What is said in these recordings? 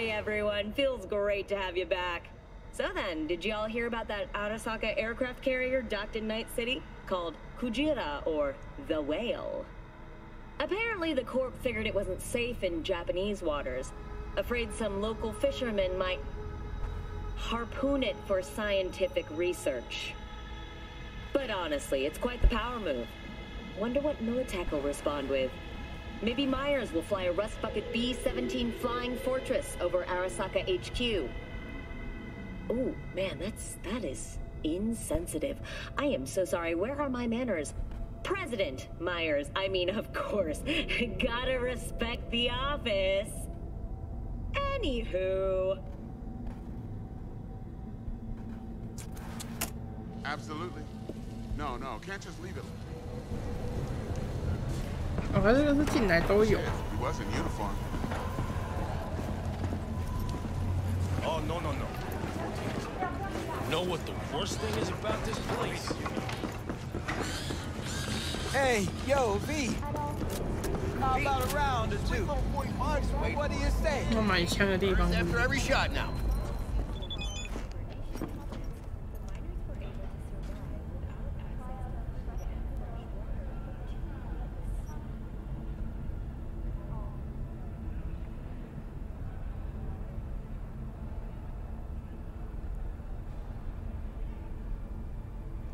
Hey everyone, feels great to have you back. So then, did y'all hear about that Arasaka aircraft carrier docked in Night City? Called Kujira, or the Whale. Apparently the Corp figured it wasn't safe in Japanese waters. Afraid some local fishermen might harpoon it for scientific research. But honestly, it's quite the power move. Wonder what Militech will respond with. Maybe Myers will fly a Rust Bucket B-17 Flying Fortress over Arasaka HQ. Ooh, man, that is insensitive. I am so sorry. Where are my manners? President Myers. I mean, of course. Gotta respect the office. Anywho. Absolutely. No, can't just leave it. 哦，他这个是进来都有。He was in uniform. Oh, no. You know what the worst thing is about this place? Hey, yo, V. How about a round or two? What do you say? 我买枪的地方。 After every shot now.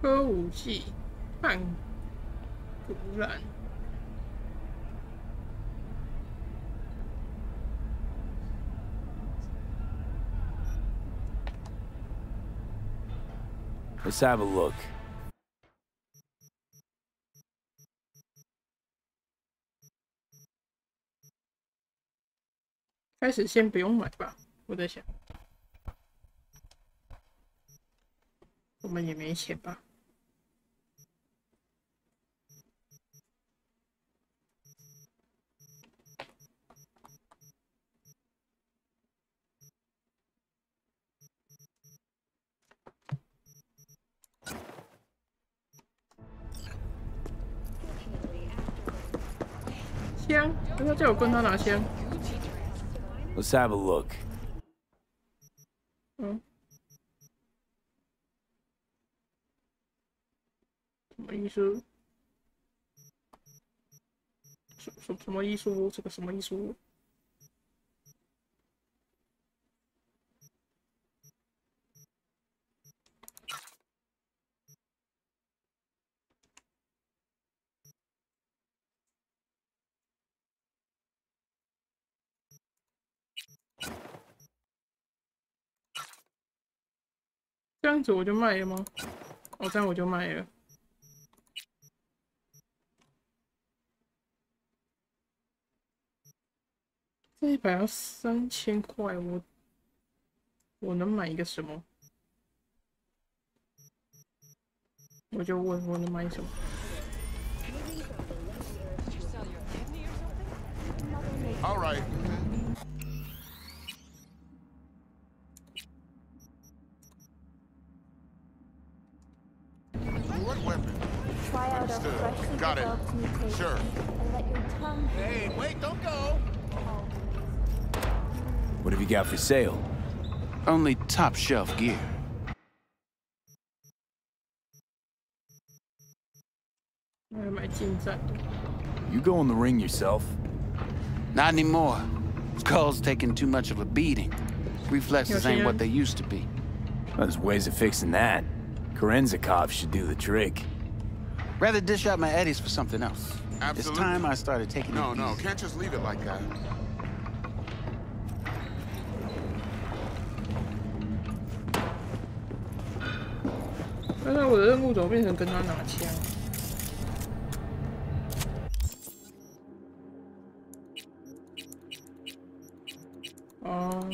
核武器，叛古兰。 Let's have a look. 开始先不用买吧，我在想，我们也没钱吧。 枪，他叫我跟他拿枪。Let's have a look. 嗯，什么艺术？什么艺术？这个什么艺术？这样子我就卖了吗？哦，这样我就卖了。这一把要3000块，我能买一个什么？我就问我能买什么。 All right. What weapon? Try out a freshly Got it. developed mutation Sure. and let your tongue. Hey, wait, don't go. What have you got for sale? Only top shelf gear. You go in the ring yourself? Not anymore. Skull's taking too much of a beating. Reflexes ain't what they used to be. Well, there's ways of fixing that. Korenzakov should do the trick. Rather dish out my eddies for something else. Absolutely. It's time I started taking it No, easy. can't just leave it like that.刚才我的任务怎么变成跟他拿枪？哦。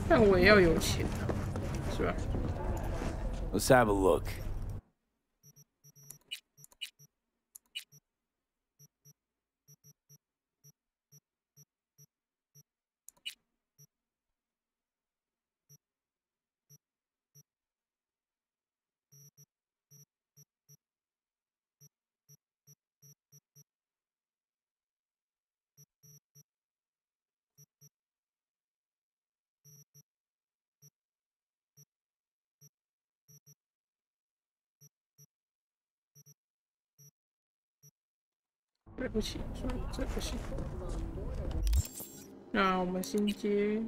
但我也要有钱，是吧？ Let's have a look. 对不起，算了，这不行。那我们先接。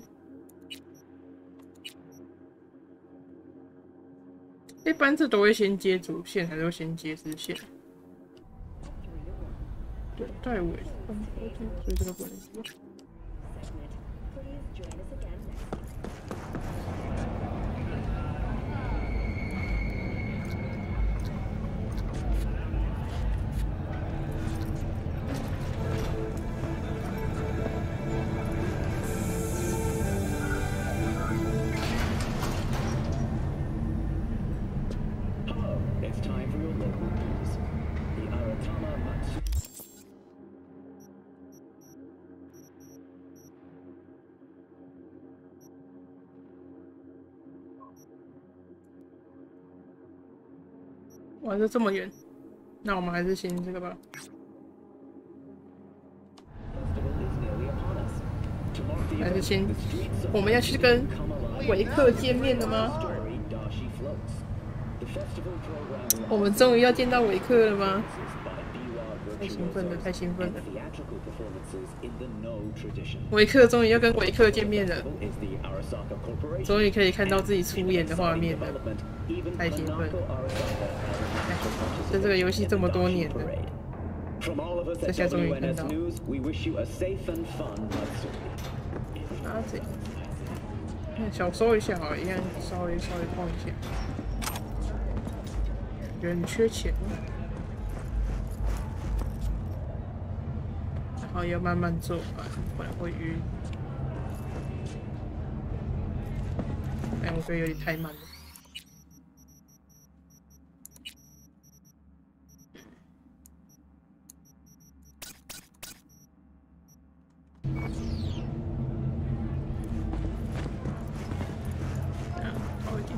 一般这都会先接主线，还是会先接支线？对，带尾，所以这个不能接。哇，这么远，那我们还是先这个吧。还是先，我们要去跟维克见面了吗？我们终于要见到维克了吗？太兴奋了，太兴奋了！维克终于要跟维克见面了，终于可以看到自己出演的画面了，太兴奋了！在这个游戏这么多年了，这下终于看到。啊，这小收一下好了，一样稍微晃一下。人缺钱。然后要慢慢做完，不然会晕。哎，我觉得有点太慢了。好一点。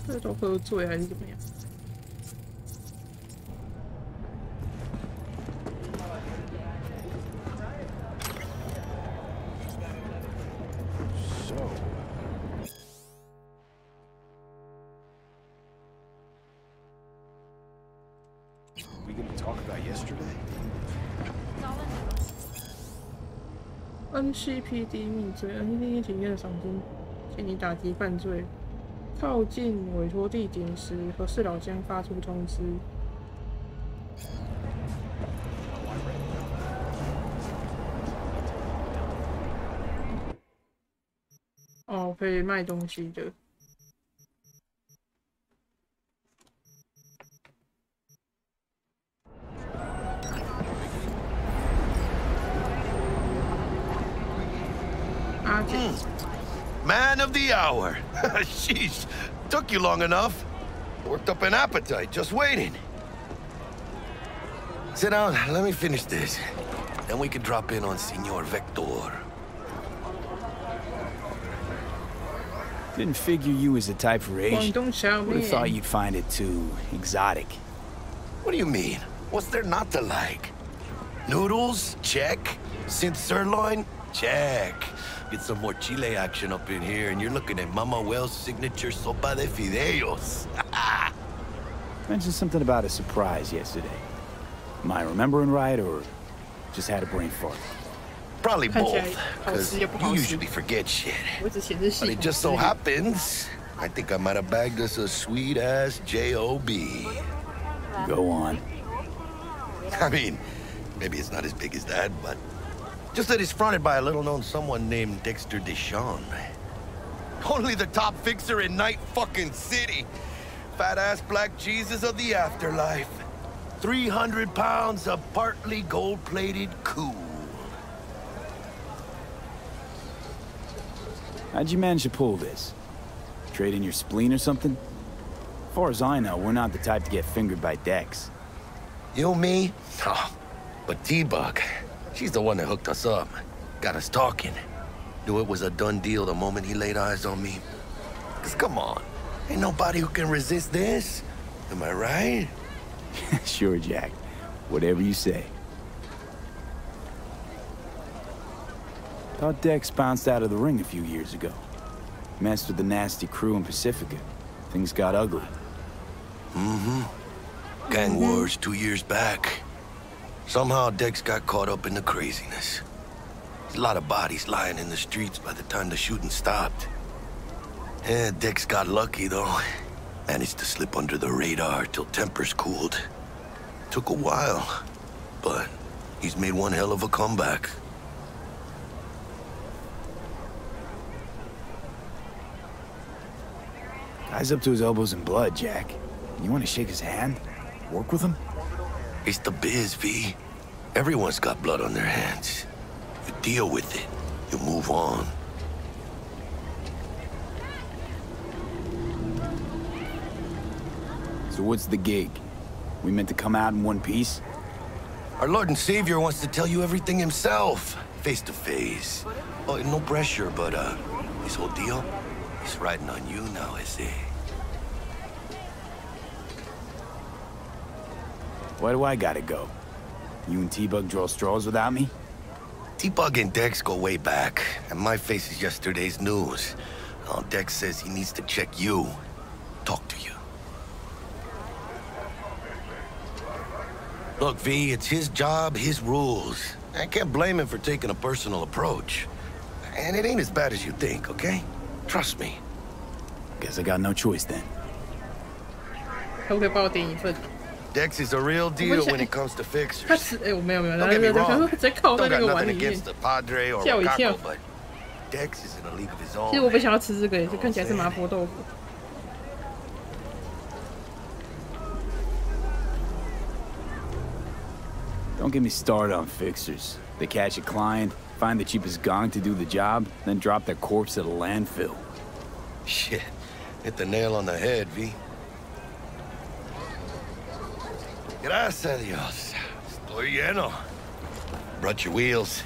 这都喝醉还是怎么样？NCPD 密罪 ，NCPD 体验的赏金，请你打击犯罪。靠近委托地点时，和事佬将发出通知。哦，可以卖东西的。阿姐。Man of the hour. Sheesh. Took you long enough. Worked up an appetite just waiting. Sit down. Let me finish this. Then we can drop in on Senor Vector. Didn't figure you was the type for Asian. Would've thought you'd find it too exotic. What do you mean? What's there not to like? Noodles? Check. Synth sirloin? Check. Get some more Chile action up in here, and you're looking at Mama Wells' signature sopa de fideos. Mentioned something about a surprise yesterday. Am I remembering right, or just had a brain fart? Probably both, because you usually forget shit. But it just so happens, I think I might have bagged us a sweet-ass J.O.B. Go on. I mean, maybe it's not as big as that, but just that it's fronted by a little-known someone named Dexter Deshawn. Only the top fixer in Night fucking City. Fat-ass black Jesus of the afterlife. 300 pounds of partly gold-plated cool. How'd you manage to pull this? Trade in your spleen or something? As far as I know, we're not the type to get fingered by Dex. You, me? Oh, but T-Bug. She's the one that hooked us up. Got us talking. Knew it was a done deal the moment he laid eyes on me. 'Cause come on, ain't nobody who can resist this. Am I right? Sure, Jack. Whatever you say. Thought Dex bounced out of the ring a few years ago. Messed with the nasty crew in Pacifica. Things got ugly. Gang wars 2 years back. Somehow Dex got caught up in the craziness. There's a lot of bodies lying in the streets by the time the shooting stopped. Yeah, Dex got lucky though. Managed to slip under the radar till tempers cooled. Took a while, but he's made one hell of a comeback. Guy's up to his elbows in blood, Jack. You want to shake his hand? Work with him? It's the biz, V. Everyone's got blood on their hands. You deal with it. You move on. So what's the gig? We meant to come out in one piece? Our Lord and Savior wants to tell you everything himself, face to face. Oh, no pressure, but this whole deal, it's riding on you now, I say. Why do I gotta go? You and T-Bug draw straws without me? T-Bug and Dex go way back, and my face is yesterday's news. Oh, Dex says he needs to check you, talk to you. Look, V, it's his job, his rules. I can't blame him for taking a personal approach. And it ain't as bad as you think, okay? Trust me. Guess I got no choice then. 可不可以帮我点一份？ Dex is a real deal when it comes to fixers. 他吃哎，我没有， Don't get me wrong. 直接靠在 Don't 那 got 个碗 nothing 里面。 against the Padre or 吓我一跳 Wakako, but Dex is in a league of his own. 其实我本想要吃这个，也是看起来是麻婆豆腐。 Don't get me started on fixers. They catch a client, find the cheapest gong to do the job, then drop their corpse at a landfill. Shit. Hit the nail on the head, V. Gracias a Dios. Estoy lleno. Brought your wheels.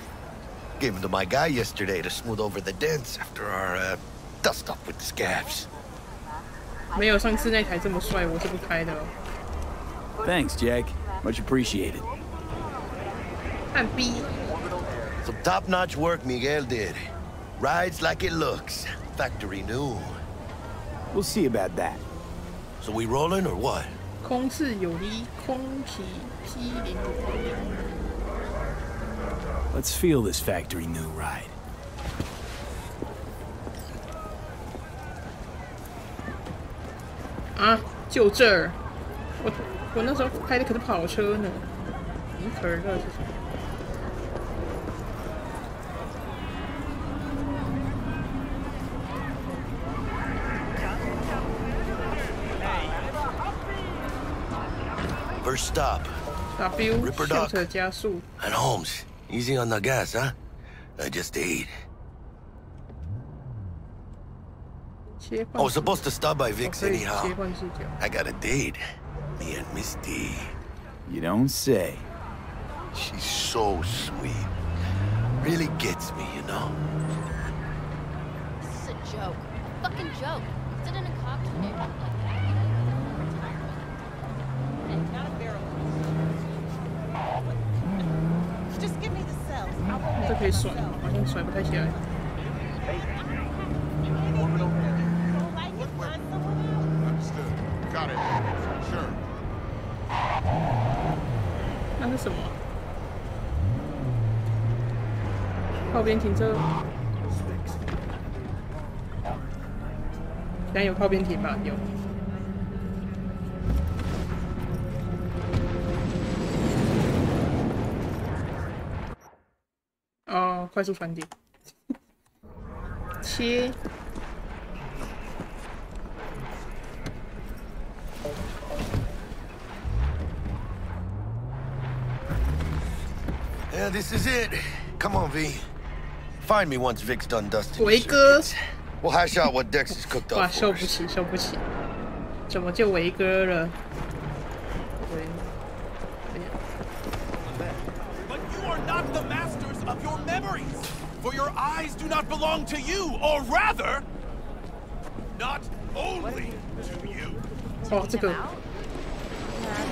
Gave them to my guy yesterday to smooth over the dents after our dust up with the scabs. 没有上次那台这么帅，我是不开的哦。 Thanks, Jack. Much appreciated. 看 B。 Some top-notch work Miguel did. Rides like it looks. Factory new. We'll see about that. So we rolling or what? 空气有力，空气P05。 Let's feel this factory new ride. 啊，就这儿！我那时候开的可是跑车呢。尼可乐是什么？ First stop. W Ripper Dock. 秀车加速。 And Holmes, easy on the gas, huh? I just ate. I was supposed to stop by Vic's anyhow. I got a date. Me and Miss D. You don't say. She's so sweet. Really gets me, you know. This is a joke. A fucking joke. Sit in a cop today. Just give me the cells. 这可以甩吗？好像甩不太起来。 Understood. Got it. Sure. 那是什么？靠边停车。现在有靠边停吗？有。哦，快速传递。切。 Yeah, this is it. Come on, V. Find me once Vic's done dusting. 维哥。 We'll hash out what Dex has cooked 哇， up 受 for 不 us. 起，受不起！怎么就维哥了？对。 But you are not the masters of your memories, for your eyes do not belong to you, or rather, not only to you. 哦，这个。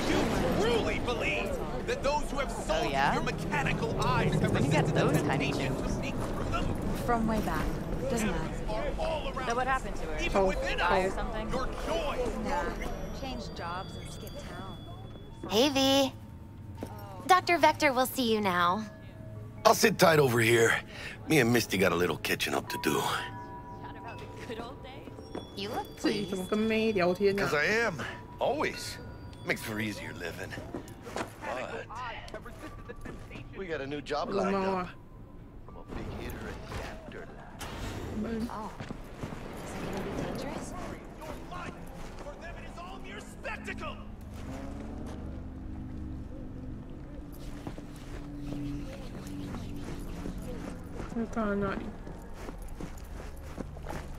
You truly believe that those who have sold yeah? your mechanical eyes have When you get resisted those the kind of temptation to jokes. sneak through them? From way back. Doesn't matter. All around So what happened to her? even within Die or us, something? your joy. Nah, change jobs and skip town. Hey, V. Dr. Vector will see you now. I'll sit tight over here. Me and Misty got a little catching up to do. You look 自己 pleased. 怎么跟妹聊天啊 Because I am. Always. Makes for easier living. But we got a new job 我的 lined 猫 up. 啊， From a big hitter at the afterlife. 门 Oh, is it gonna be dangerous? Your life, for them it is all mere spectacle. 就放在那里。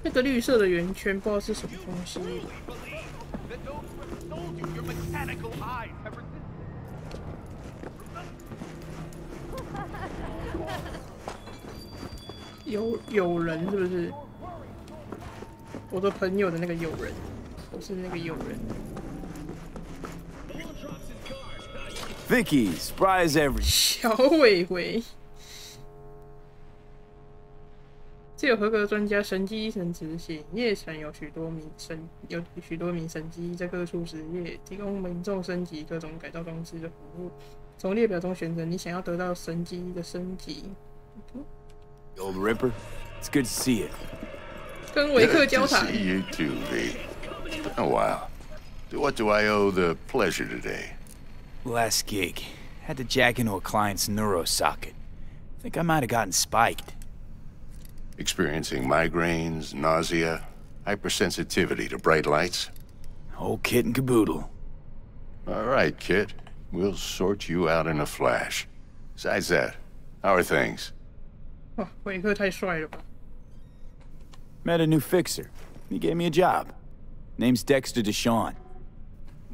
那个绿色的圆圈不知道是什么东西。 Believe that those who have sold you your mechanical eyes have resisted. 友人是不是？我的朋友的那个友人，我是那个友人。 Vicky, spry as ever. 小伟伟，自有合格的专家神机医生执行，夜城有许多名神机在各处实业，提供民众升级各种改造装置的服务。从列表中选择你想要得到神机的升级。 Old Ripper, it's good to see you. 跟维克交 Good to 谈。 see you too, V. Oh, wow. What do I owe the pleasure today? Last gig. Had to jack into a client's neuro socket. Think I might have gotten spiked. Experiencing migraines, nausea, hypersensitivity to bright lights? Whole kit and caboodle. All right, kid. We'll sort you out in a flash. Besides that, how are things? 哇，维克太帅了吧！ Met a new fixer. He gave me a job. Name's Dexter Deshawn.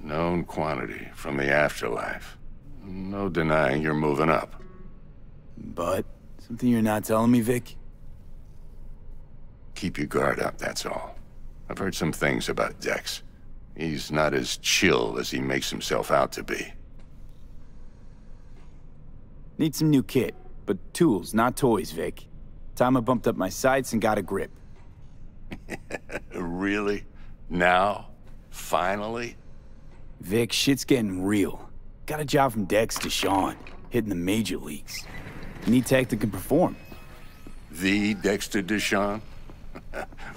Known quantity from the afterlife. No denying you're moving up. But something you're not telling me, Vic? Keep your guard up, that's all. I've heard some things about Dex. He's not as chill as he makes himself out to be. Need some new kit, but tools, not toys, Vic. Time I bumped up my sights and got a grip. Really? Now? Finally? Vic, shit's getting real. Got a job from Dex to Sean, hitting the major leagues. Need tech that can perform. The Dexter Deshawn?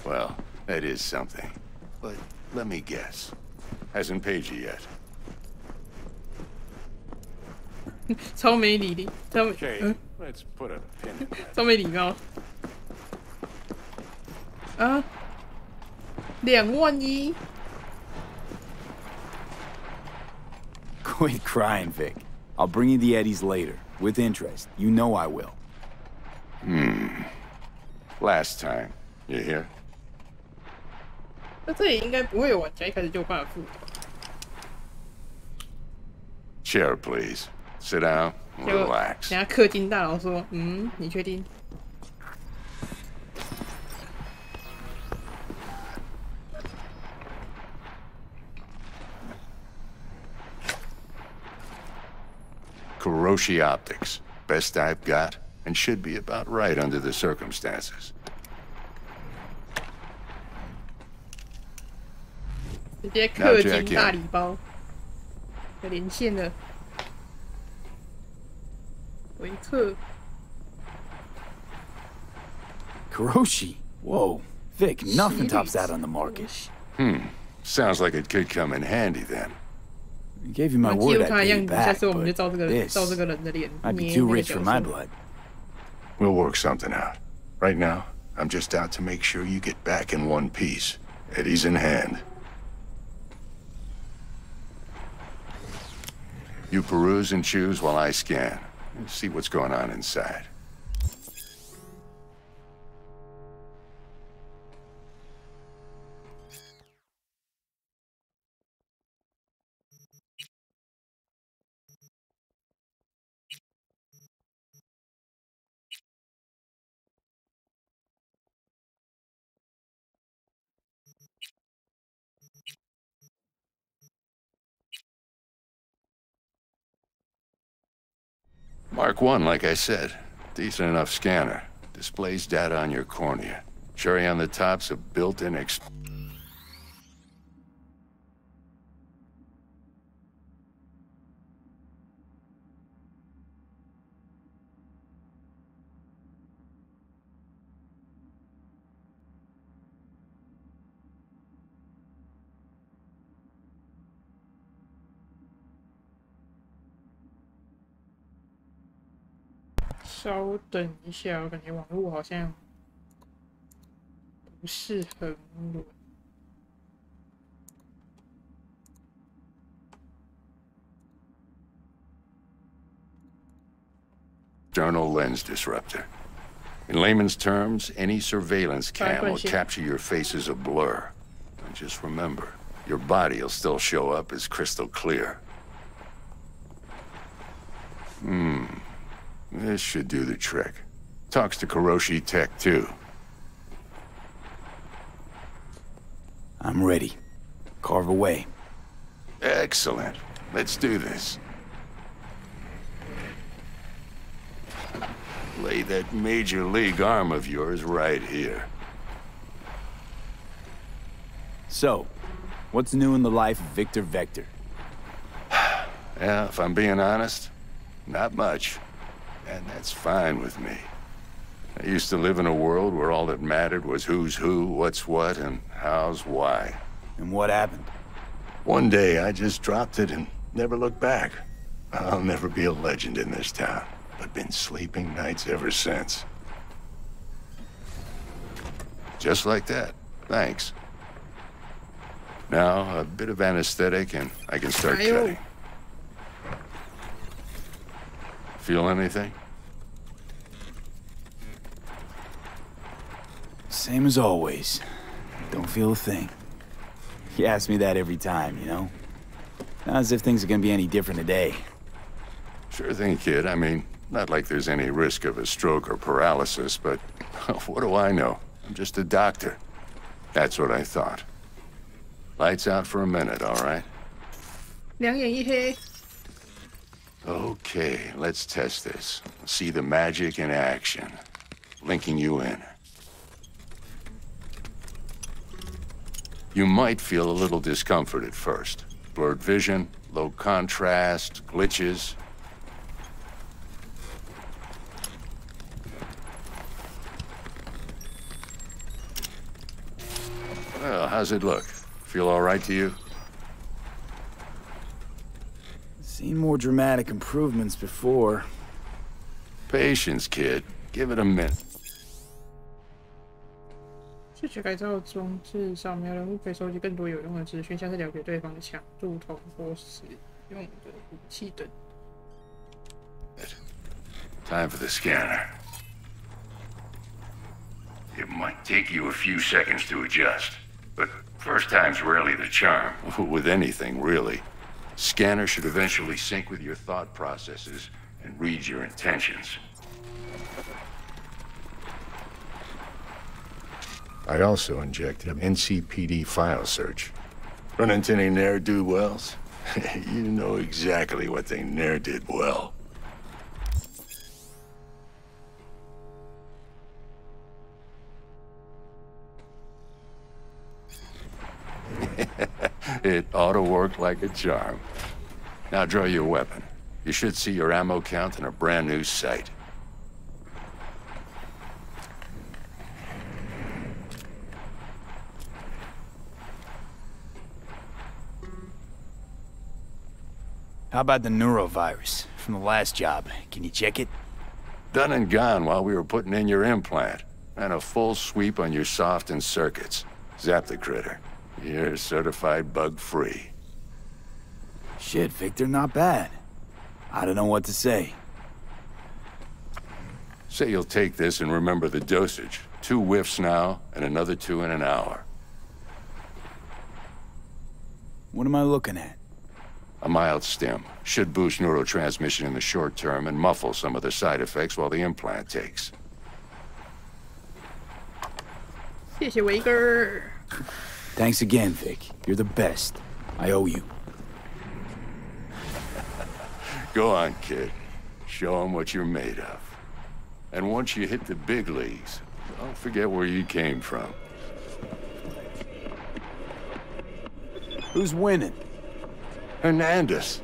Well, that is something. But let me guess. Hasn't paid you yet. 超没礼的，超 Okay, let's put a pin in that. 超没礼貌。啊，2万1。 Quit crying, Vic. I'll bring you the Eddies later, with interest. You know I will. Last time. You hear? 那这里应该不会有玩家一开始就有办法付。 Chair, please. Sit down. 结果 Relax. 等下氪金大佬说：“你确定？” Kuroshi Optics. Best I've got, and should be about right under the circumstances. 直接氪金大礼包，有连线了。维克 Kuroshi? Whoa. Vic, nothing tops that on the market. Sounds like it could come in handy then. I gave you my 记 word 录 I'd 他的 pay 样 you 子，下 back, 次我们就 but 照这个 this 人的脸 might be 捏 too 那个 rich 角 for my 色。 blood. We'll work something out. Right now, I'm just out to make sure you get back in one piece. Eddie's in hand. You peruse and choose while I scan. See what's going on inside. Mark 1, like I said. Decent enough scanner. Displays data on your cornea. Cherry on the top's a built-in稍等一下，我感觉网络好像不是很稳。external lens disruptor. In layman's terms, any surveillance cam will capture your face as a blur. And just remember, your body will still show up as crystal clear. This should do the trick. Talks to Kuroshi Tech, too. I'm ready. Carve away. Excellent. Let's do this. Lay that major league arm of yours right here. So, what's new in the life of Victor Vector? Yeah, if I'm being honest, not much. And that's fine with me. I used to live in a world where all that mattered was who's who, what's what, and how's why. And what happened? One day, I just dropped it and never looked back. I'll never be a legend in this town, but been sleeping nights ever since. Just like that. Thanks. Now, a bit of anesthetic and I can start cutting. Feel anything? Same as always. Don't feel a thing. You ask me that every time, you know? Not as if things are gonna be any different today. Sure thing, kid. I mean, not like there's any risk of a stroke or paralysis, but what do I know? I'm just a doctor. That's what I thought. Lights out for a minute, all right? 两眼一黑。 Okay, let's test this. See the magic in action. Linking you in. You might feel a little discomfort at first. Blurred vision, low contrast, glitches. Well, how's it look? Feel all right to you? Seen more dramatic improvements before. Patience, kid. Give it a minute. 视觉改造中，至扫描人物可以收集更多有用的资讯，像是了解对方的强度、同或使用的武器等。Time for the scanner. It might take you a few seconds to adjust, but first time's rarely the charm. With anything, really. Scanner should eventually sync with your thought processes and read your intentions. I also injected an NCPD file search. Run into any ne'er-do-wells? You know exactly what they ne'er did well. It ought to work like a charm. Now draw your weapon. You should see your ammo count in a brand new sight. How about the neurovirus from the last job? Can you check it? Done and gone while we were putting in your implant. And a full sweep on your soft and circuits. Zap the critter. You're certified bug-free. Shit, Victor, not bad. I don't know what to say. Say you'll take this and remember the dosage. 2 whiffs now, and another 2 in an hour. What am I looking at? A mild stim. Should boost neurotransmission in the short term and muffle some of the side effects while the implant takes. 谢谢维哥。 Thanks again, Vic. You're the best. I owe you. Go on, kid. Show them what you're made of. And once you hit the big leagues, don't forget where you came from. Who's winning? Hernandez.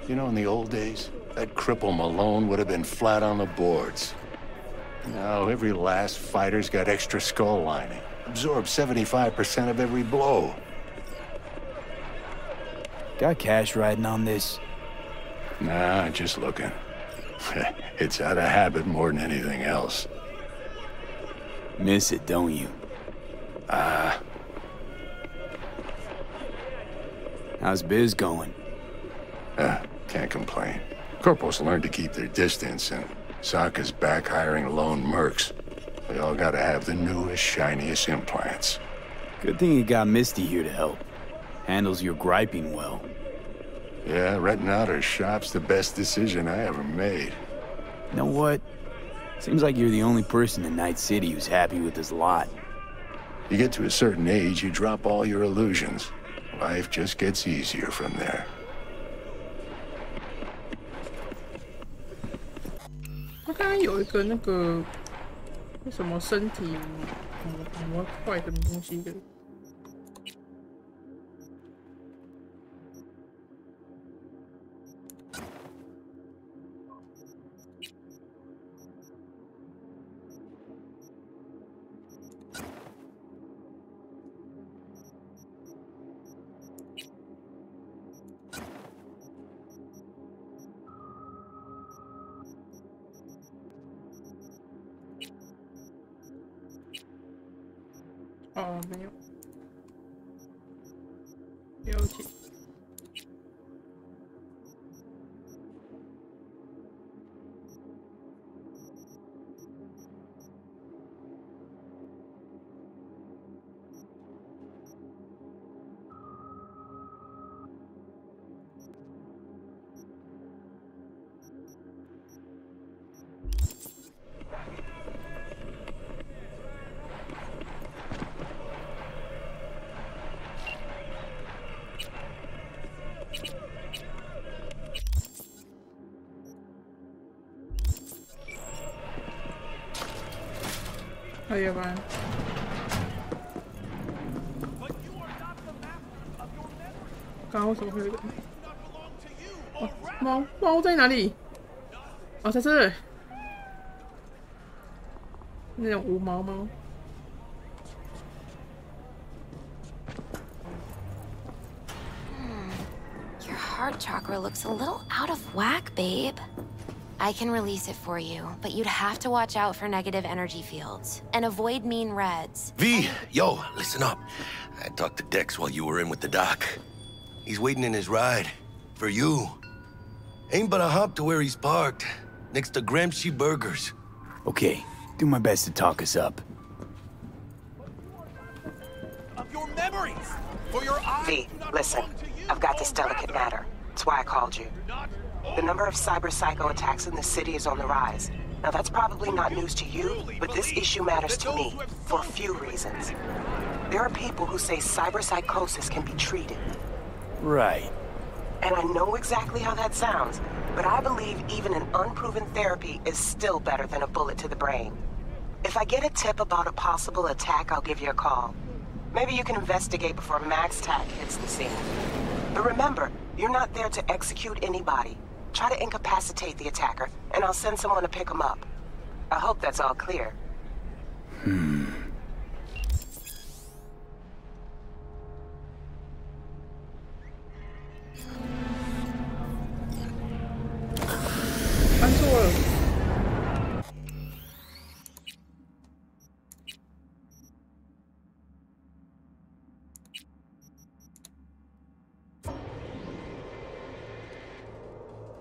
You know, in the old days, that cripple Malone would have been flat on the boards. Now, every last fighter's got extra skull lining. Absorbs 75% of every blow. Got cash riding on this? Nah, just looking. It's out of habit more than anything else. Miss it, don't you? How's biz going? Can't complain. Corporals learn to keep their distance, and Sokka's back hiring lone mercs. We all gotta have the newest, shiniest implants. Good thing you got Misty here to help. Handles your griping well. Yeah, renting out her shop's the best decision I ever made. You know what? Seems like you're the only person in Night City who's happy with this lot. You get to a certain age, you drop all your illusions. Life just gets easier from there. 他刚刚有一个那个什么身体模块什么东西的。哦，没有，了解。哎呀妈！刚刚为什么会有一个？哦，猫在哪里？哦，在这。那种无毛猫。Your heart chakra looks a little out of whack, babe. I can release it for you, but you'd have to watch out for negative energy fields and avoid mean reds. V, yo, listen up. I talked to Dex while you were in with the doc. He's waiting in his ride. For you. Ain't but a hop to where he's parked. Next to Gramsci Burgers. Okay, do my best to talk us up. Of your memories! For your eyes. V, listen. I've got this delicate matter. That's why I called you. The number of cyber-psycho attacks in the city is on the rise. Now that's probably not news to you, but this issue matters to me for a few reasons. There are people who say cyber-psychosis can be treated. Right. And I know exactly how that sounds, but I believe even an unproven therapy is still better than a bullet to the brain. If I get a tip about a possible attack, I'll give you a call. Maybe you can investigate before Max Tack hits the scene. But remember, you're not there to execute anybody. Try to incapacitate the attacker, and I'll send someone to pick him up. I hope that's all clear.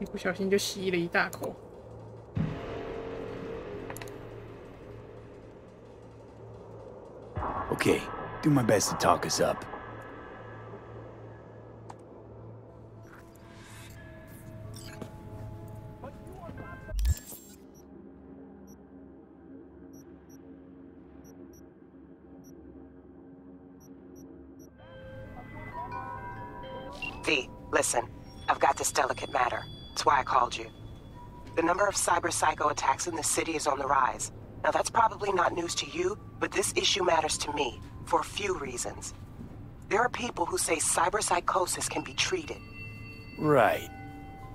一不小心就吸了一大口。Okay, do my best to talk us up. V, listen. I've got this delicate matter. That's why I called you. The number of cyber psycho attacks in the city is on the rise. Now that's probably not news to you, but this issue matters to me for a few reasons. There are people who say cyberpsychosis can be treated. Right.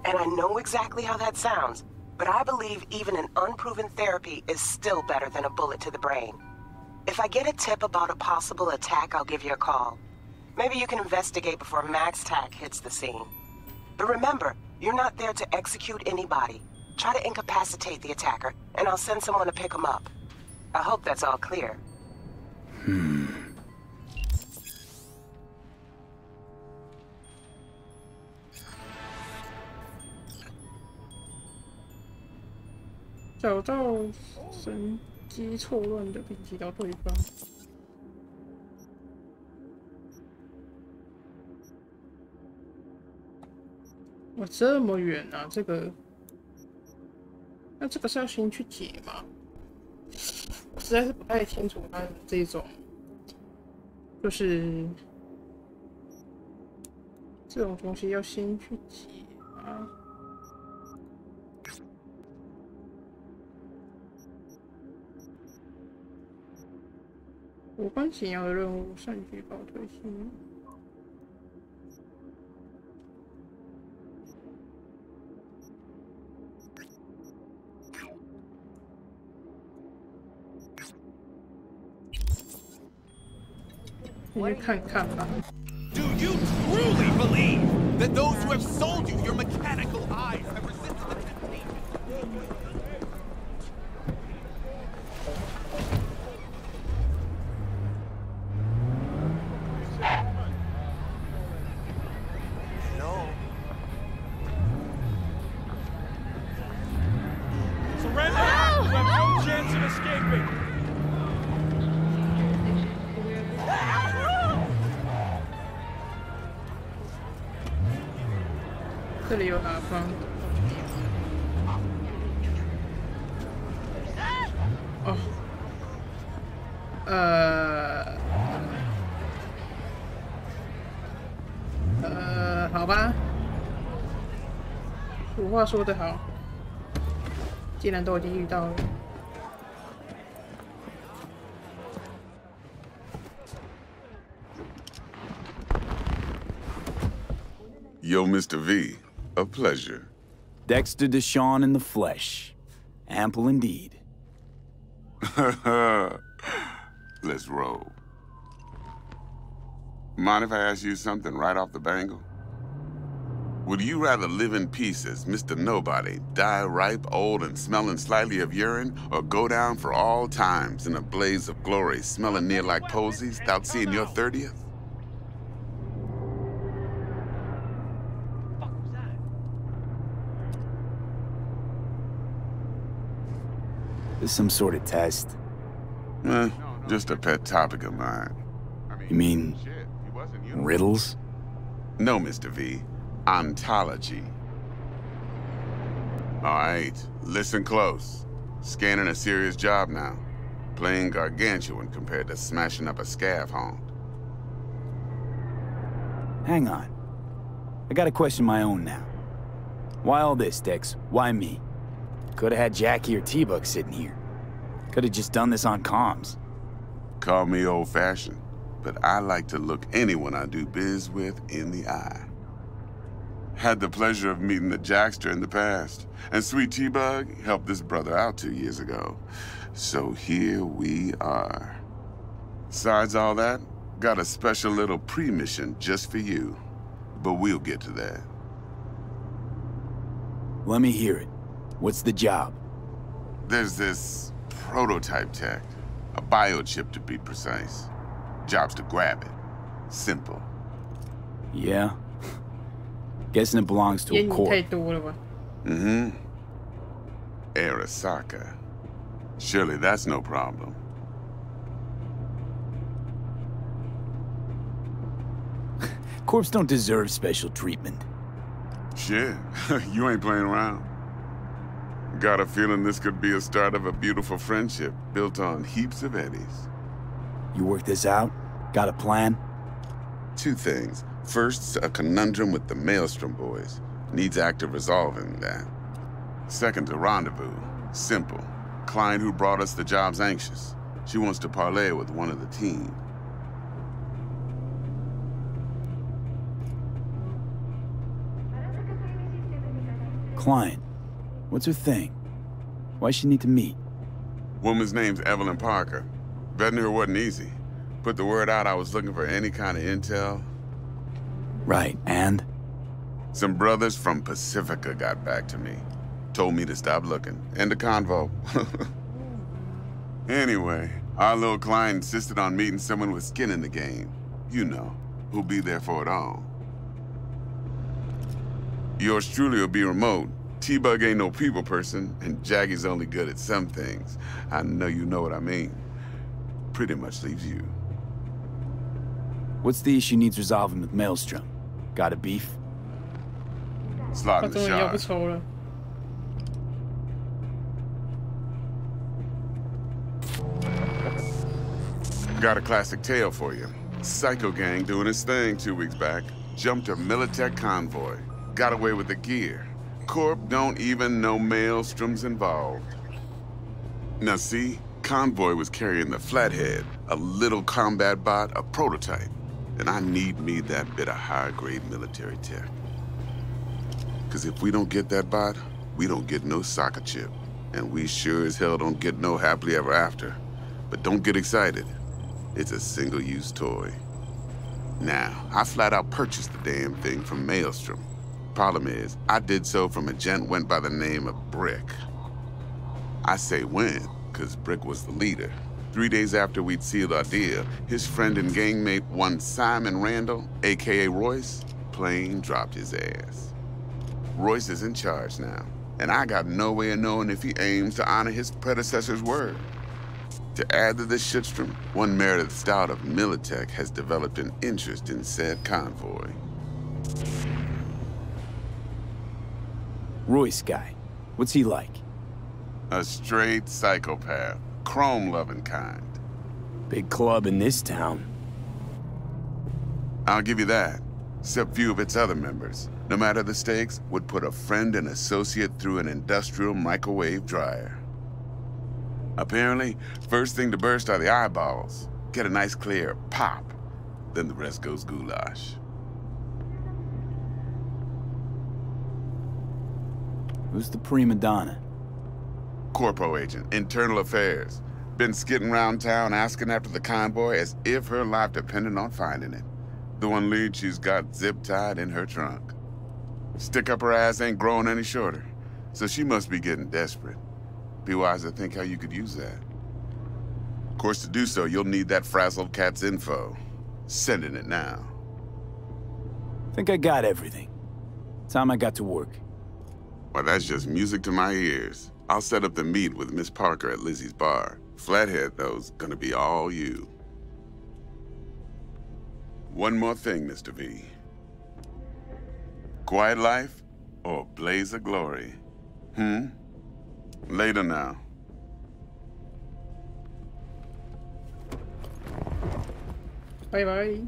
And I know exactly how that sounds, but I believe even an unproven therapy is still better than a bullet to the brain. If I get a tip about a possible attack, I'll give you a call. Maybe you can investigate before MaxTac hits the scene. But remember, you're not there to execute anybody. Try to incapacitate the attacker, and I'll send someone to pick him up. I hope that's all clear. 找到神机错乱的并击到对方。哇，这么远啊！这个，那这个是要先去解吗？我实在是不太清楚它这种，就是这种东西要先去解啊。 我关紧要的任务，善举报推新。你去看看吧。Do you truly believe that those who have sold you your mechanical eyes have resisted the temptation? escaping! 这里有哪方？哦，好吧。俗话说得好，既然都已经遇到了。 Yo, Mr. V, a pleasure. Dexter DeShawn in the flesh. Ample indeed. Let's roll. Mind if I ask you something right off the bangle? Would you rather live in peace as Mr. Nobody, die ripe, old, and smelling slightly of urine, or go down for all times in a blaze of glory, smelling near like posies, without seeing your 30th? Is some sort of test? Just a pet topic of mine. You mean riddles? No, Mr. V. Ontology. All right, listen close. Scanning a serious job now. Playing gargantuan compared to smashing up a scav haunt. Hang on. I got a question of my own now. Why all this, Dex? Why me? Could've had Jackie or T-Bug sitting here. Could've just done this on comms. Call me old-fashioned, but I like to look anyone I do biz with in the eye. Had the pleasure of meeting the Jackster in the past, and sweet T-Bug helped this brother out 2 years ago. So here we are. Besides all that, got a special little pre-mission just for you. But we'll get to that. Let me hear it. What's the job? There's this prototype tech. A biochip to be precise. Job's to grab it. Simple. Yeah? Guessing it belongs to a corp. Mm-hmm. Arasaka. Surely that's no problem. Corps don't deserve special treatment. Shit, you ain't playing around. Got a feeling this could be a start of a beautiful friendship built on heaps of eddies. You work this out? Got a plan? 2 things. First, a conundrum with the Maelstrom boys. Needs active resolving that. Second to rendezvous. Simple. Client who brought us the job's anxious. She wants to parlay with one of the team. Client. What's her thing? Why she need to meet? Woman's name's Evelyn Parker. Vetting her wasn't easy. Put the word out I was looking for any kind of intel. Right, and? Some brothers from Pacifica got back to me. Told me to stop looking. End of convo. Anyway, our little client insisted on meeting someone with skin in the game. You know, who'll be there for it all. Yours truly will be remote. T-Bug ain't no people person, and Jaggie's only good at some things. I know you know what I mean. Pretty much leaves you. What's the issue needs resolving with Maelstrom? Got a beef? Slot in the shot. Got a classic tale for you. Psycho gang doing his thing 2 weeks back. Jumped a Militech convoy. Got away with the gear. Corp don't even know Maelstrom's involved. Now see, convoy was carrying the Flathead, a little combat bot, a prototype. And I need me that bit of high-grade military tech. Because if we don't get that bot, we don't get no soccer chip. And we sure as hell don't get no happily ever after. But don't get excited. It's a single-use toy. Now, I flat out purchased the damn thing from Maelstrom. Problem is, I did so from a gent went by the name of Brick. I say when, because Brick was the leader. 3 days after we'd sealed our deal, his friend and gangmate, one Simon Randall, a.k.a. Royce, plain dropped his ass. Royce is in charge now, and I got no way of knowing if he aims to honor his predecessor's word. To add to this shitstrom, one Meredith Stout of Militech has developed an interest in said convoy. Royce guy. What's he like? A straight psychopath. Chrome-loving kind. Big club in this town. I'll give you that. Except few of its other members, no matter the stakes, would put a friend and associate through an industrial microwave dryer. Apparently, first thing to burst are the eyeballs. Get a nice clear pop. Then the rest goes goulash. Who's the prima donna? Corpo agent, internal affairs. Been skidding around town asking after the convoy as if her life depended on finding it. The one lead she's got zip-tied in her trunk. Stick up her ass ain't growing any shorter, so she must be getting desperate. Be wise to think how you could use that. Of course, to do so, you'll need that frazzled cat's info. Sending it now. Think I got everything. Time I got to work. Well, that's just music to my ears. I'll set up the meet with Miss Parker at Lizzie's bar. Flathead, though's gonna be all you. One more thing, Mr. V. Quiet life or blaze of glory? Later now. Bye-bye.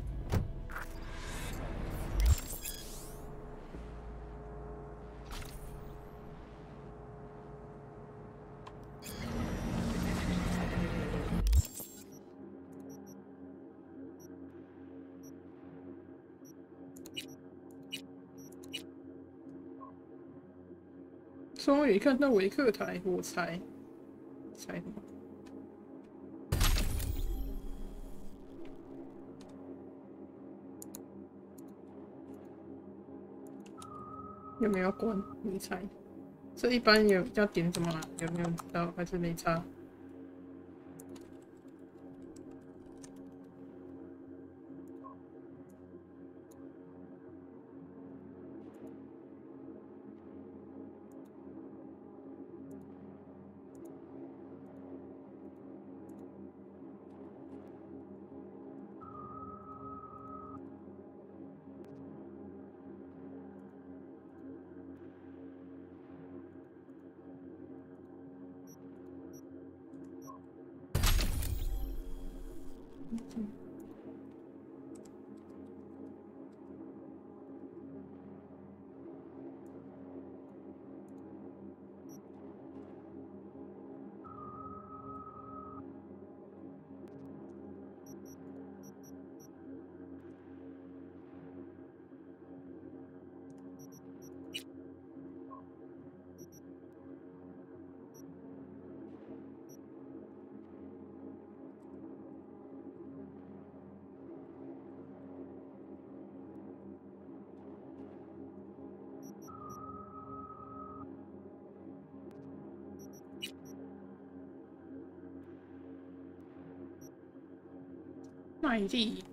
终于看到维克台，我猜什么？有没有关？你猜？这一般有要点什么啦？有没有知道？还是没差？艾丽。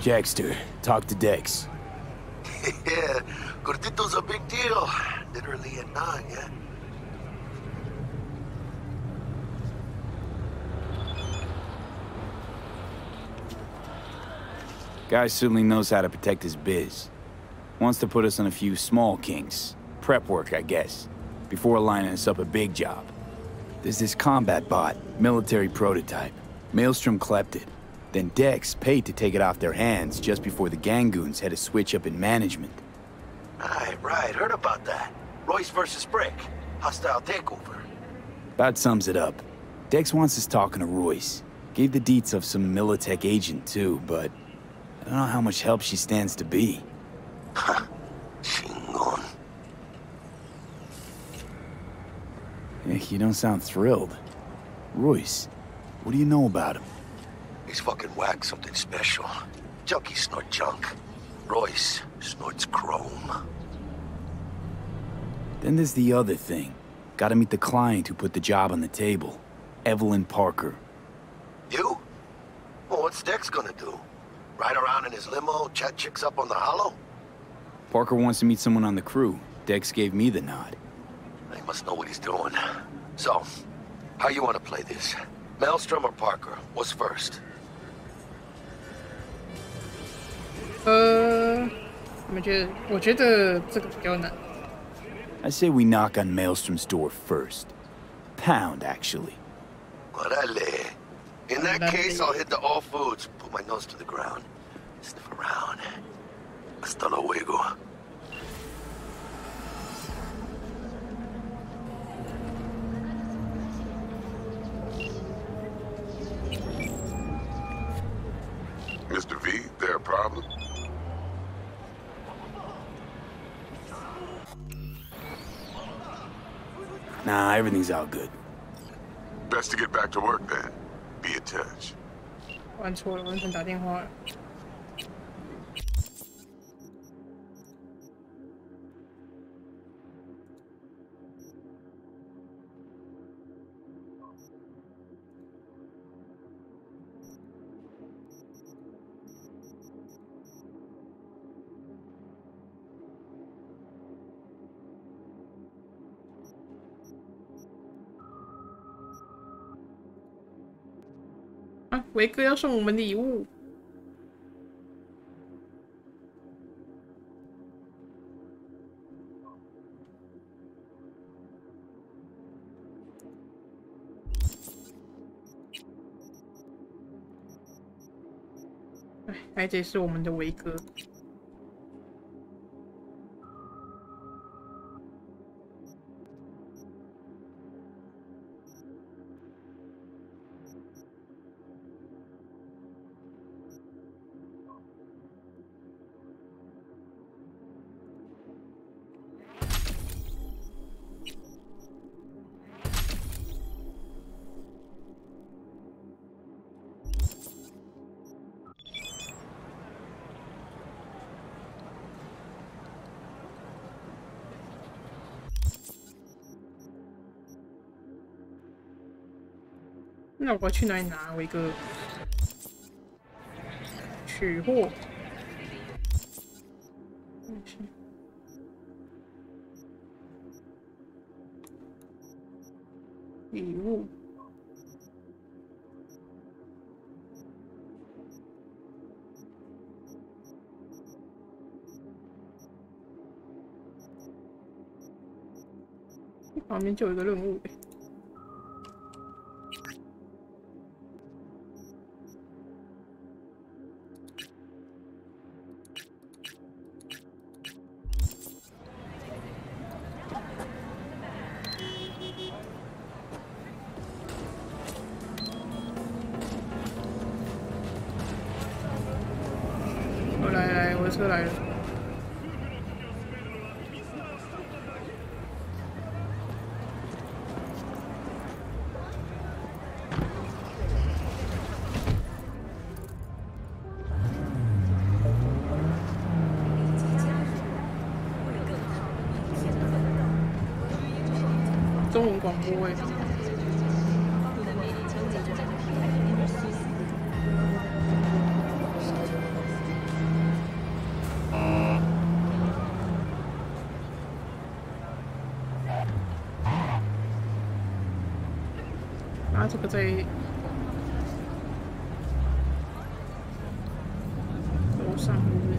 Jackster, talk to Dex. Yeah, Gordito's a big deal. Literally at 9, yeah? Guy certainly knows how to protect his biz. Wants to put us on a few small kinks. Prep work, I guess. Before lining us up a big job. There's this combat bot, military prototype. Maelstrom clept it. Then Dex paid to take it off their hands just before the Gangoons had a switch up in management. Right. Heard about that. Royce versus Brick. Hostile takeover. About sums it up. Dex wants us talking to Royce. Gave the deets of some Militech agent too, but I don't know how much help she stands to be. Chingon. You don't sound thrilled. Royce, what do you know about him? He's fucking whack something special. Junkies snort junk. Royce snorts chrome. Then there's the other thing. Gotta meet the client who put the job on the table. Evelyn Parker. You? Well, what's Dex gonna do? Ride around in his limo, chat chicks up on the hollow? Parker wants to meet someone on the crew. Dex gave me the nod. He must know what he's doing. So, how you want to play this? Maelstrom or Parker? What's first? 我觉得这个比较难。I say we knock on Maelstrom's door first. Pound, actually. Orale. In that case, I'll hit the all foods, put my nose to the ground, sniff around. Hasta luego. Mr. V, there a problem? Nah, everything's all good. Best to get back to work then. Be in touch. 玩错了，完全打电话了。啊，维哥要送我们礼物。哎，这是我们的维哥。那我去哪里拿维哥？取货。礼物。旁边就有一个任务。车来了。中文广播哎。啊，这个在楼上是不是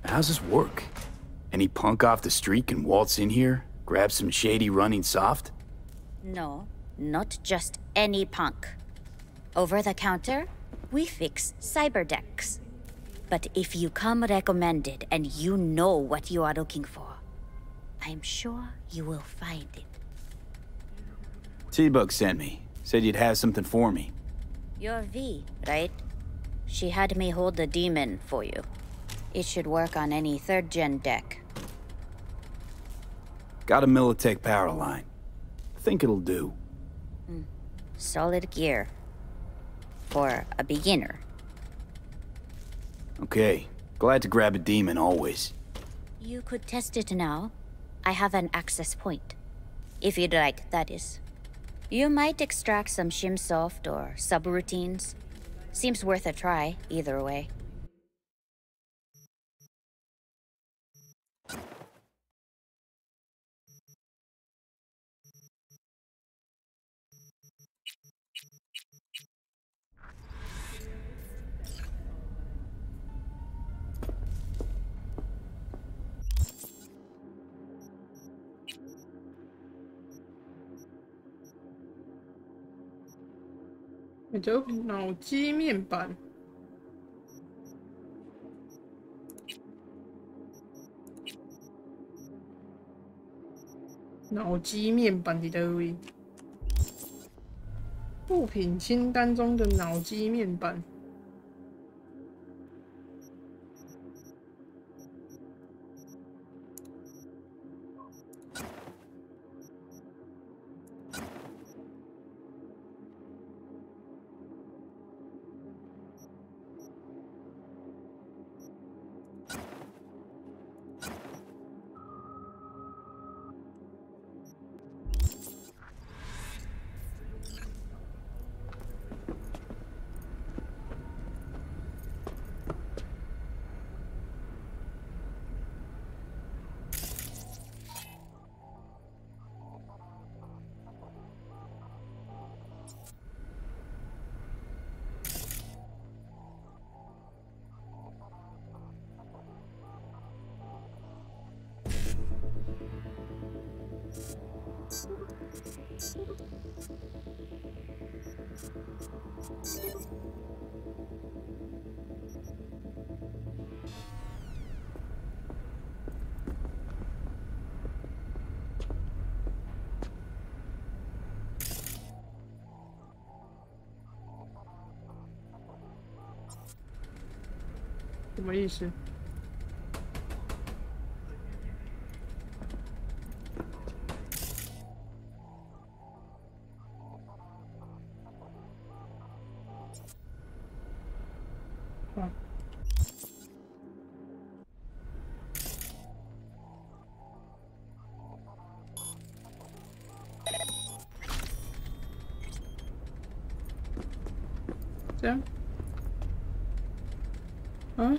？How's this work? Any punk off the street can waltz in here, grab some shady running soft? No, not just any punk. Over the counter, we fix cyber decks. But if you come recommended and you know what you are looking for, I'm sure you will find it. T-Bug sent me. Said you'd have something for me. You're V, right? She had me hold the demon for you. It should work on any 3rd-gen deck. Got a Militech power line. Think it'll do. Solid gear. For a beginner. Okay. Glad to grab a demon always. You could test it now. I have an access point. If you'd like, that is. You might extract some shimsoft or subroutines. Seems worth a try, either way.脑机面板，脑机面板伫倒位？物品清单中的脑机面板。什么意思？啊！这样？啊？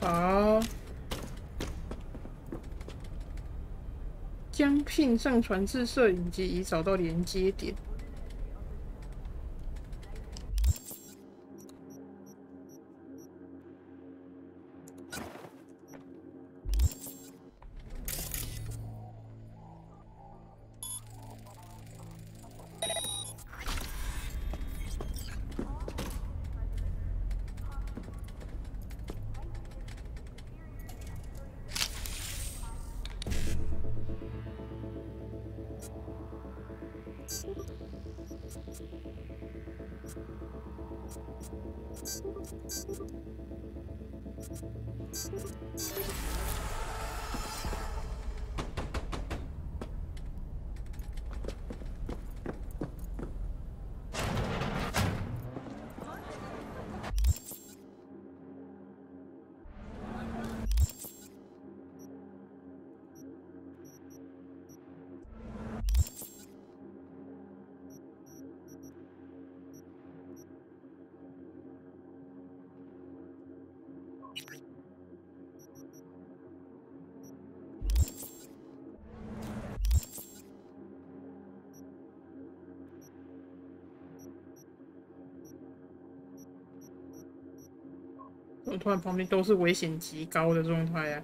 好，将信上传至摄影机，以找到连接点。我突然旁边都是危险极高的状态啊！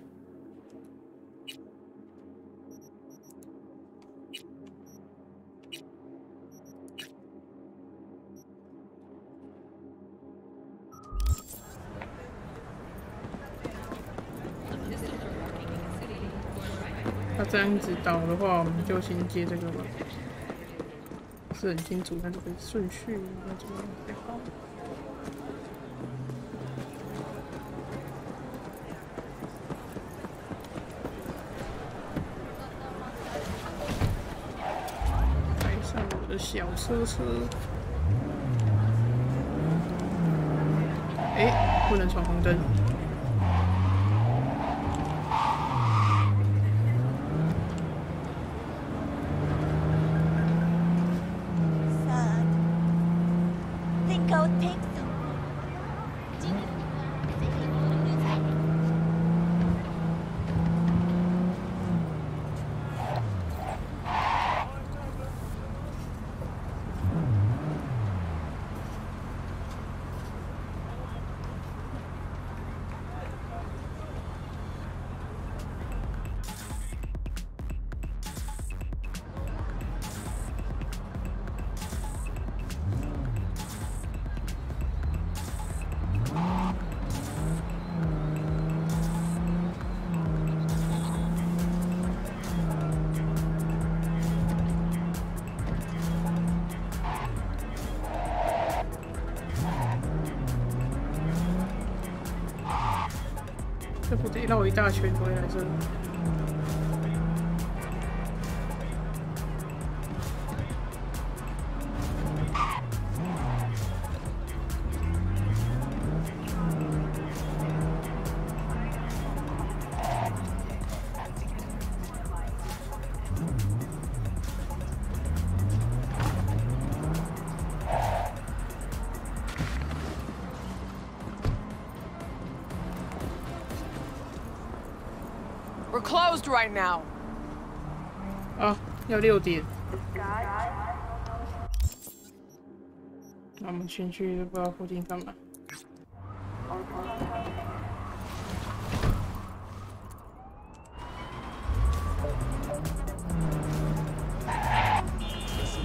他这样子倒的话，我们就先接这个吧。不是很清楚，但这个顺序应该怎么才好？小车车，哎，不能闯红灯。这不得绕一大圈回来这？We're closed right now. 啊，要6点。那我们先去不知道附近干嘛。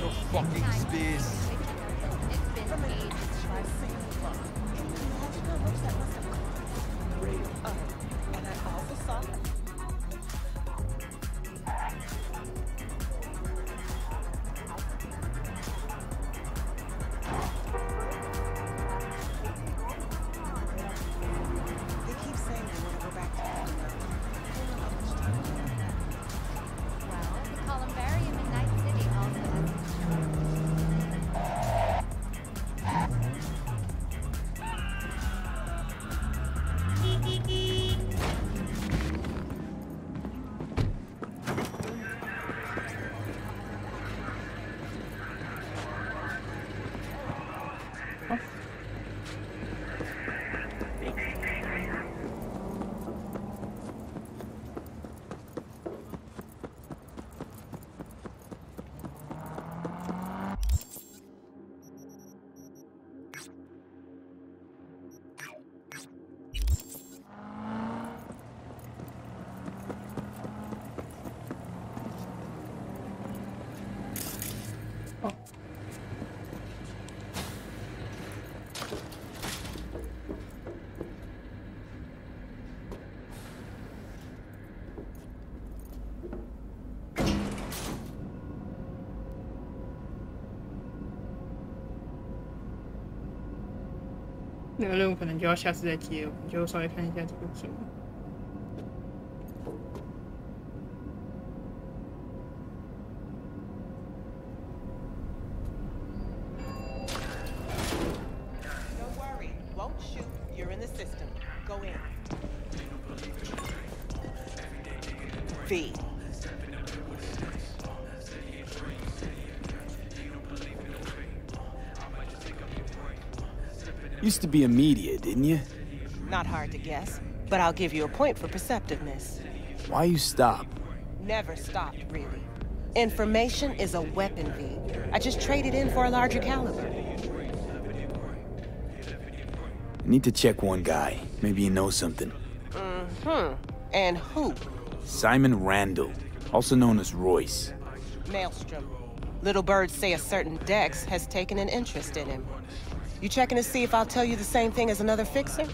No fucking space. And I also saw 那个任务可能就要下次再接，我们就稍微看一下这个什么。Don't worry, won't shoot. You're in the system. Go in. V. Used to be a media, didn't you? Not hard to guess, but I'll give you a point for perceptiveness. Why you stop? Never stopped, really. Information is a weapon, V. I just traded in for a larger caliber. I need to check one guy. Maybe he knows something. Mm-hmm. And who? Simon Randall, also known as Royce. Maelstrom. Little birds say a certain Dex has taken an interest in him. You checking to see if I'll tell you the same thing as another fixer?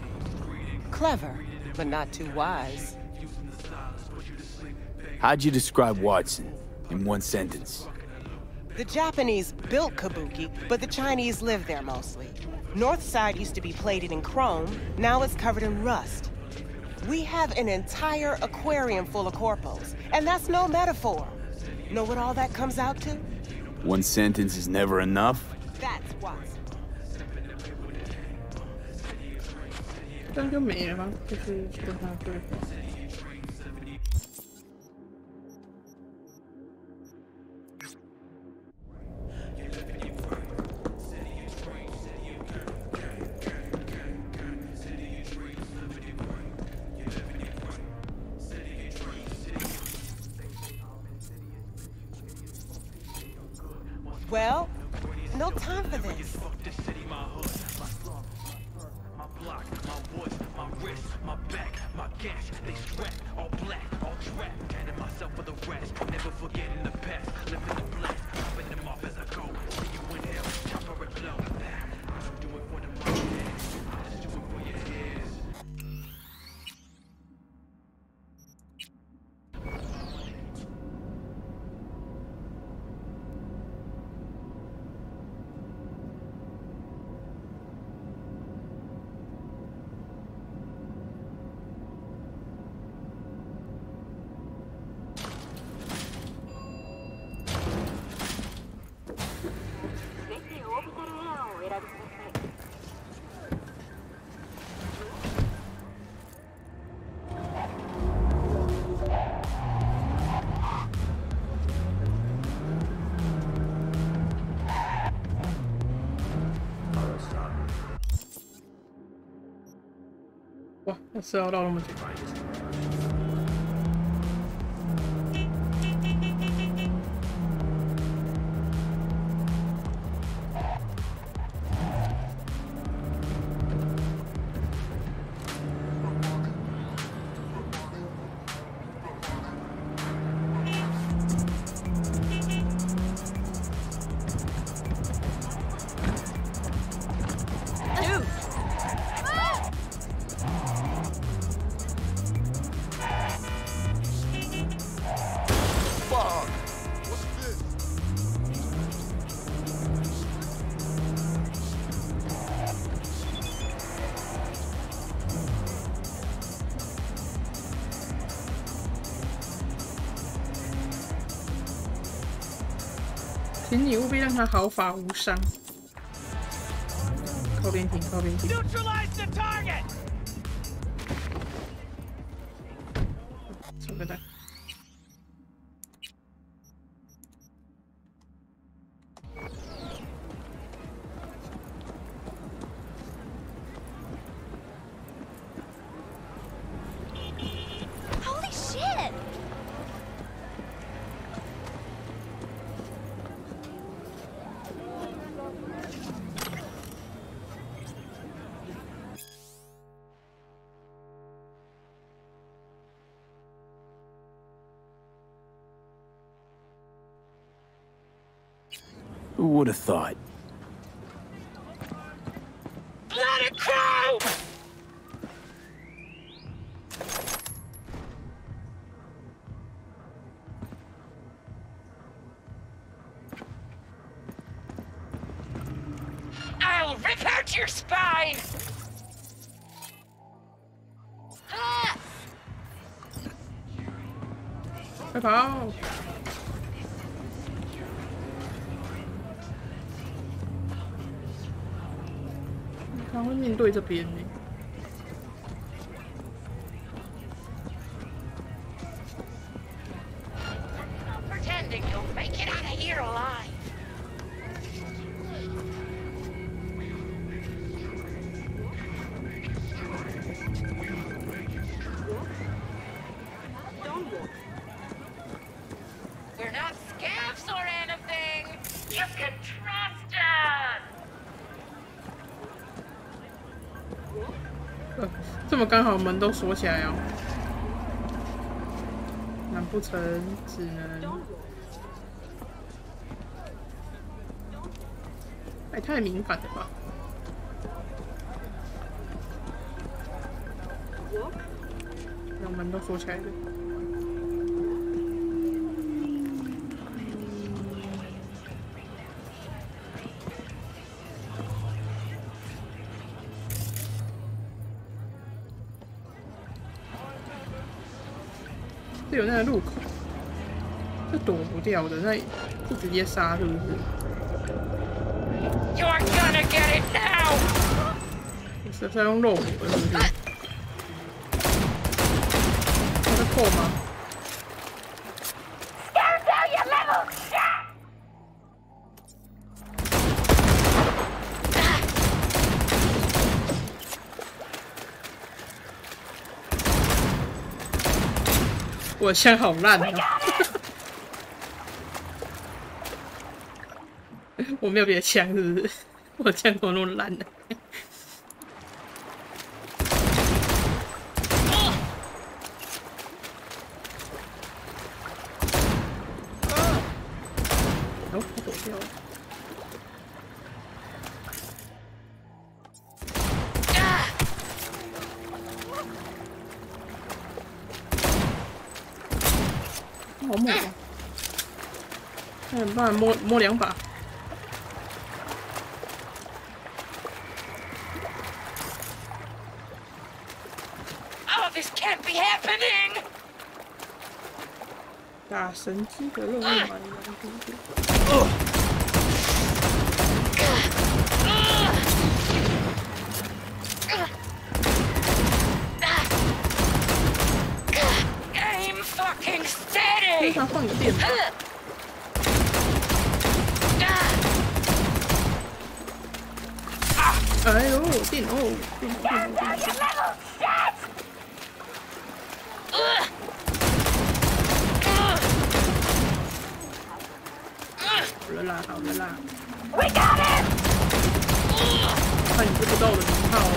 Clever, but not too wise. How'd you describe Watson in one sentence? The Japanese built Kabuki, but the Chinese live there mostly. North side used to be plated in chrome, now it's covered in rust. We have an entire aquarium full of corpos, and that's no metaphor. Know what all that comes out to? One sentence is never enough? That's Watson. 这样就没了吗？就是跟他对话。Well, no time for this. Wow, that's a lot of material.请你务必让他毫发无伤。靠边停，靠边停。这个的。Holy shit! Who would have thought? Let it go! I'll rip out your spine! 快跑！他会面对这边呢。Pretending you'll make it out of here alive. We're not scabs or anything. You can trust us. 这么刚好门都锁起来哦。难不成只能？哎，太敏感了吧！让门都锁起来了。这有那个入口，这躲不掉的，那是直接杀是不是？ You're gonna get it now. 是用肉搏是不是？他在扣吗？ Stand down, you little shit. 我枪好烂啊！我没有别的枪，是不是？我枪怎么那么烂呢？哦，我躲掉了。好猛啊！看有没有办法摸两把。 This can't be happening. 打神机的任务吗？Aim fucking steady. 非常放有电。哎呦，电哦，电！ 好了啦，好了啦。We got it. 看你知不知道我的名号哦。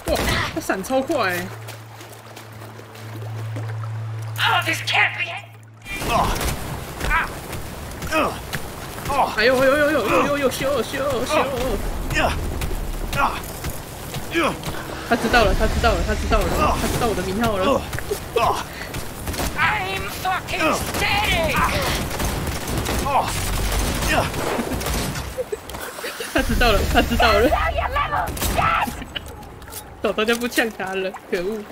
哇，他闪超快欸。Oh, this can't be it. 哎呦修！他知道了，他知道我的名号了。I'm fucking steady. 他知道了。早就不呛他了，可恶！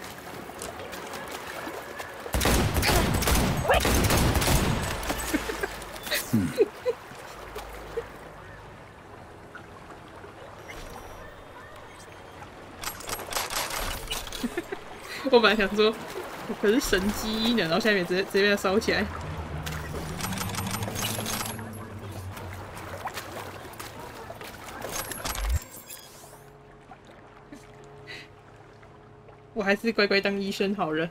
我本来想说，可是神机呢，然后下面直接被它烧起来。我还是乖乖当医生好了。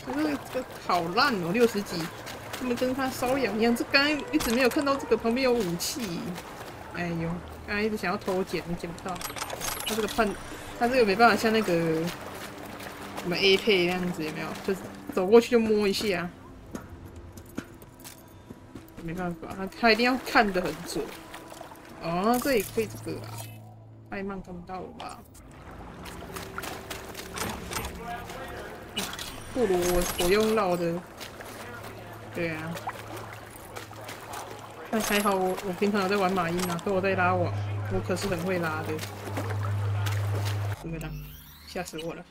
这个好烂哦，60级，他们跟他瘙痒一样。这刚刚一直没有看到这个旁边有武器。哎呦！ 刚才一直想要偷捡，捡不到。他这个他这个没办法像那个什么 A 配那样子，有没有？就是走过去就摸一下，没办法，他一定要看得很准。哦，这也可以这个啊，艾曼看不到了吧？不如我用绕的，对啊。但还好我平常有在玩马音啊，都有在拉网，我可是很会拉的。怎么啦？吓死我了！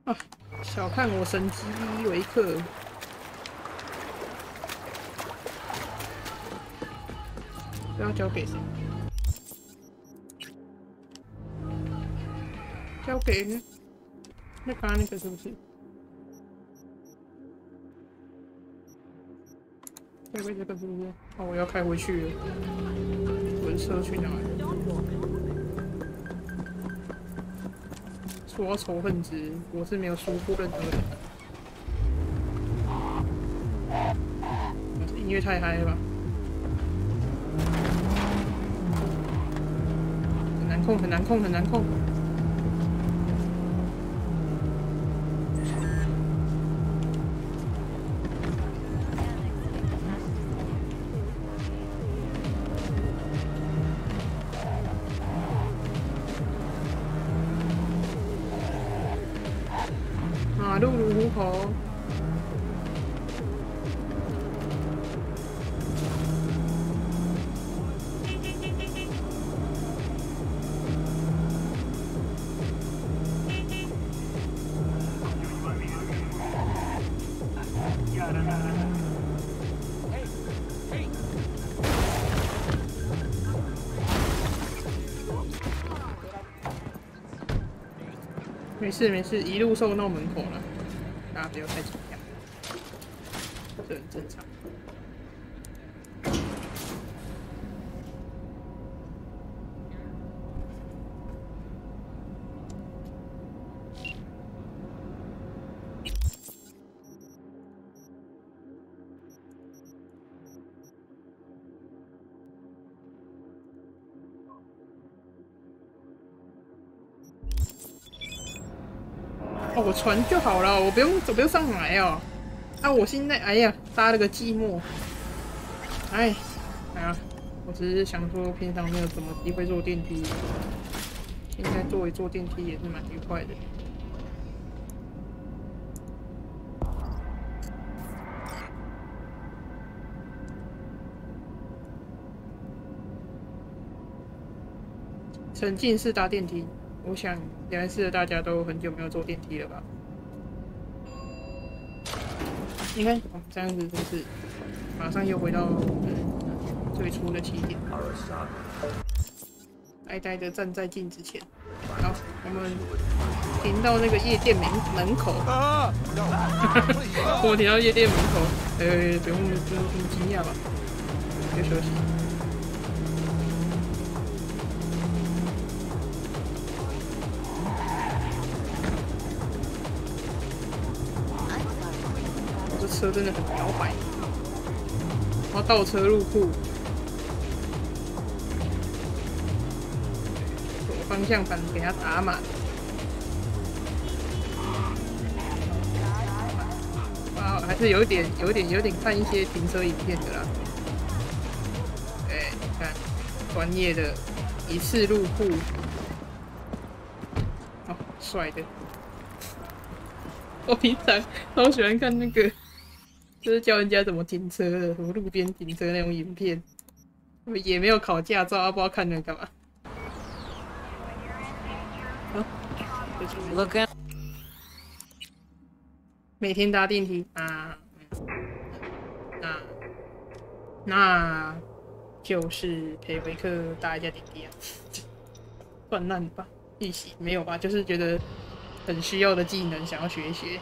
啊，小看我神级维克。这要交给谁？交给那刚刚那个是不是？交给这个是不是？哦，我要开回去了。我的车去哪里？说到仇恨值，我是没有输过任何人的。这音乐太嗨了吧！很难控，很难控，很难控。马路如虎口。没事没事，一路送到门口了，大家不要太紧张，这很正常。哦，我传就好了，我不用上来哦。啊，我现在哎呀，搭了个寂寞。哎呀，我只是想说，平常没有怎么机会坐电梯，现在坐电梯也是蛮愉快的。沉浸式搭电梯。我想聊天室的大家都很久没有坐电梯了吧？你看，哦，这样子真是马上又回到最初的起点。呆呆的站在镜子前。好，我们停到那个夜店门口。我停到夜店门口，不用惊讶吧？就休息。车真的很摇摆，然后倒车入库，左方向盘给它打满，啊，还是有点看一些停车影片的啦。哎，你看，专业的一次入库，哦，帅的。我平常超喜欢看那个。就是教人家怎么停车的，什么路边停车那种影片，也没有考驾照，不知道看那干嘛。每天搭电梯啊，那就是陪维克搭一下电梯啊，算烂吧，一起没有吧？就是觉得很需要的技能，想要学一学。